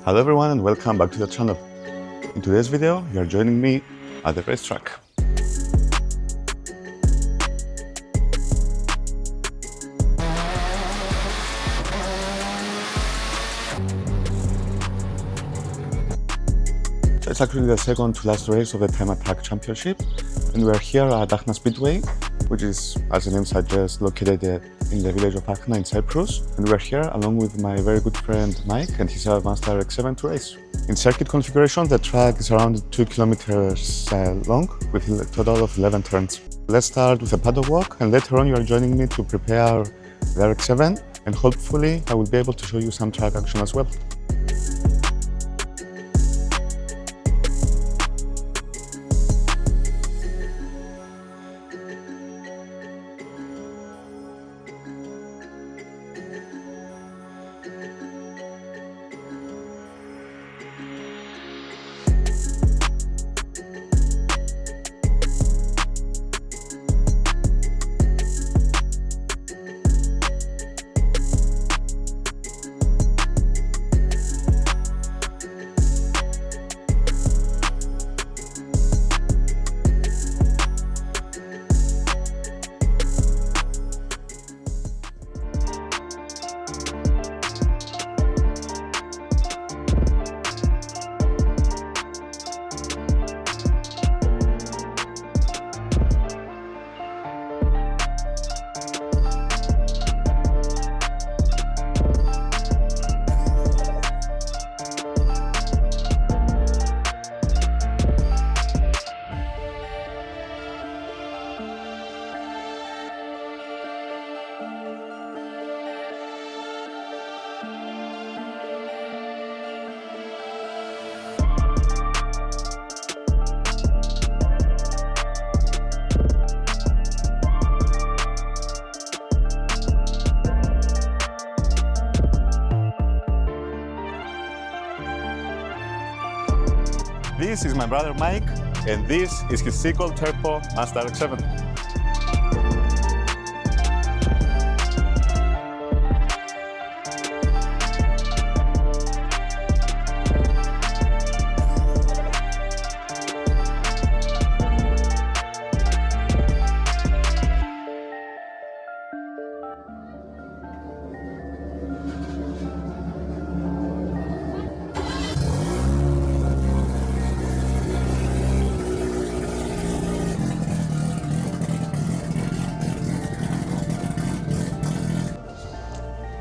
Hello everyone and welcome back to the channel. In today's video, you are joining me at the racetrack. So it's actually the second to last race of the Time Attack Championship, and we are here at Achna Speedway, which is, as the name suggests, located in the village of Achna in Cyprus. And we are here along with my very good friend Mike and his Mazda RX7 to race. In circuit configuration, the track is around 2 kilometers long with a total of 11 turns. Let's start with a paddock walk, and later on you are joining me to prepare the RX7, and hopefully I will be able to show you some track action as well. This is my brother Mike, and this is his Singe Turbo Mazda RX7.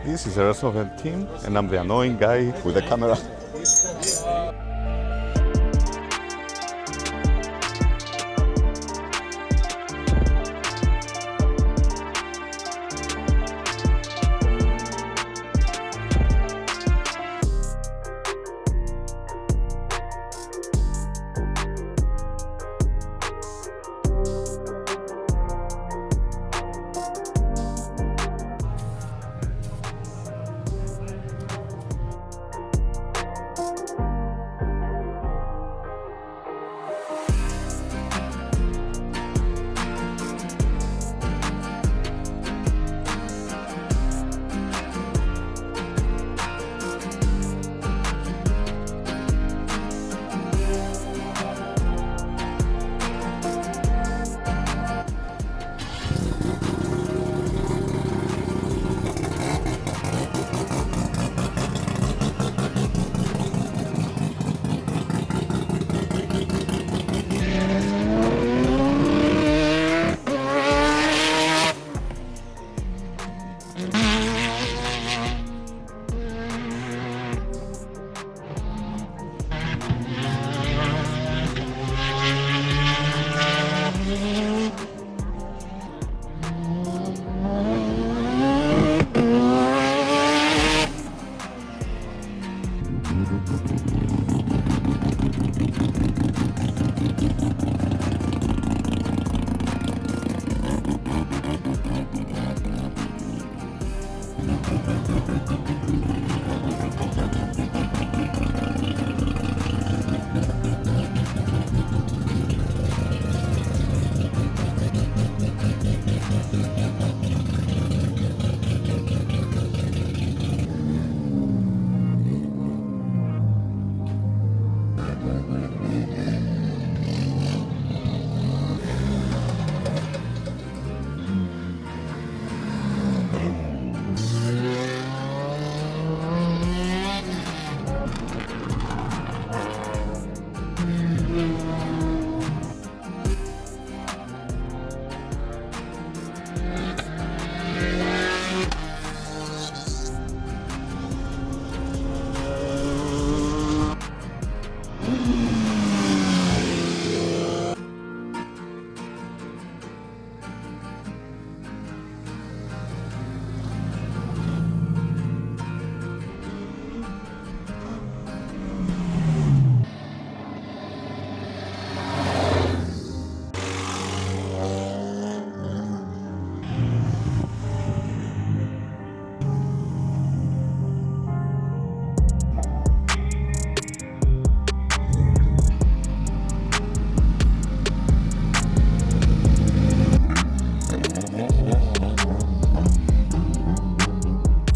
This is the rest of the team, and I'm the annoying guy with the camera.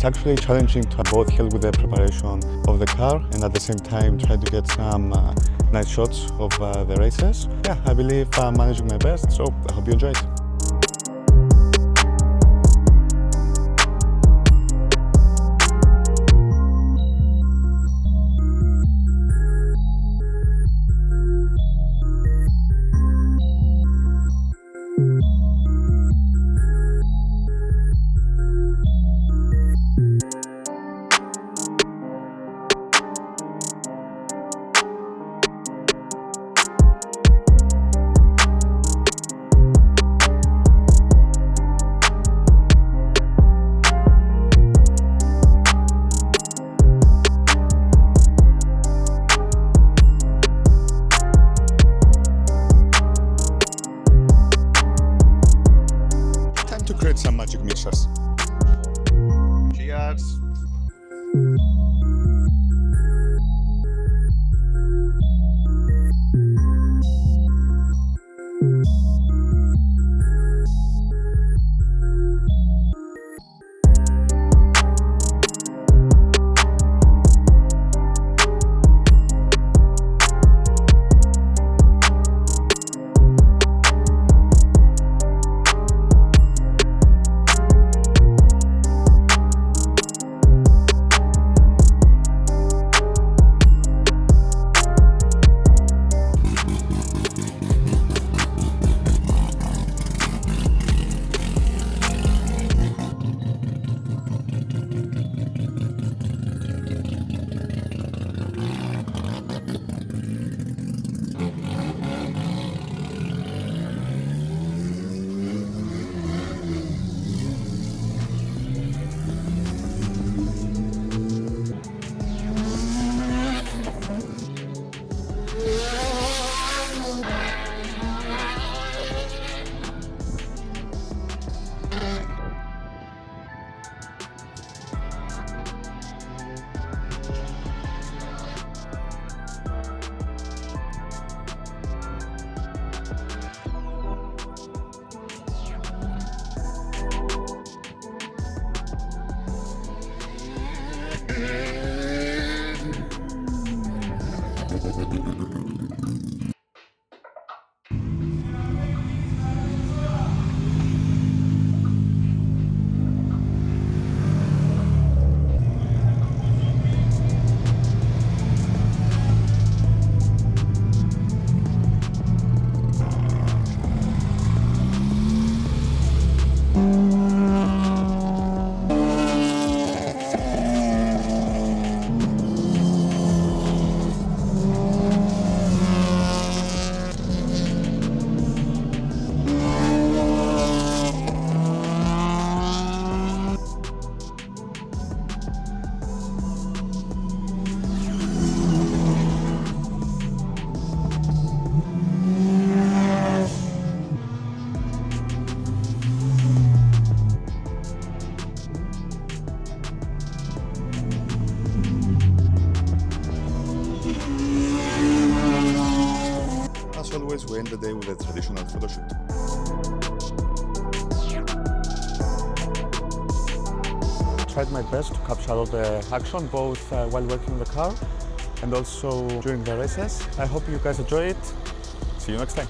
actually challenging to both help with the preparation of the car and at the same time try to get some nice shots of the races. Yeah, I believe I'm managing my best, so I hope you enjoy it. To create some magic mixtures. Cheers! As always, we end the day with a traditional photo shoot. Tried my best to capture all the action, both while working on the car and also during the races. I hope you guys enjoy it. See you next time.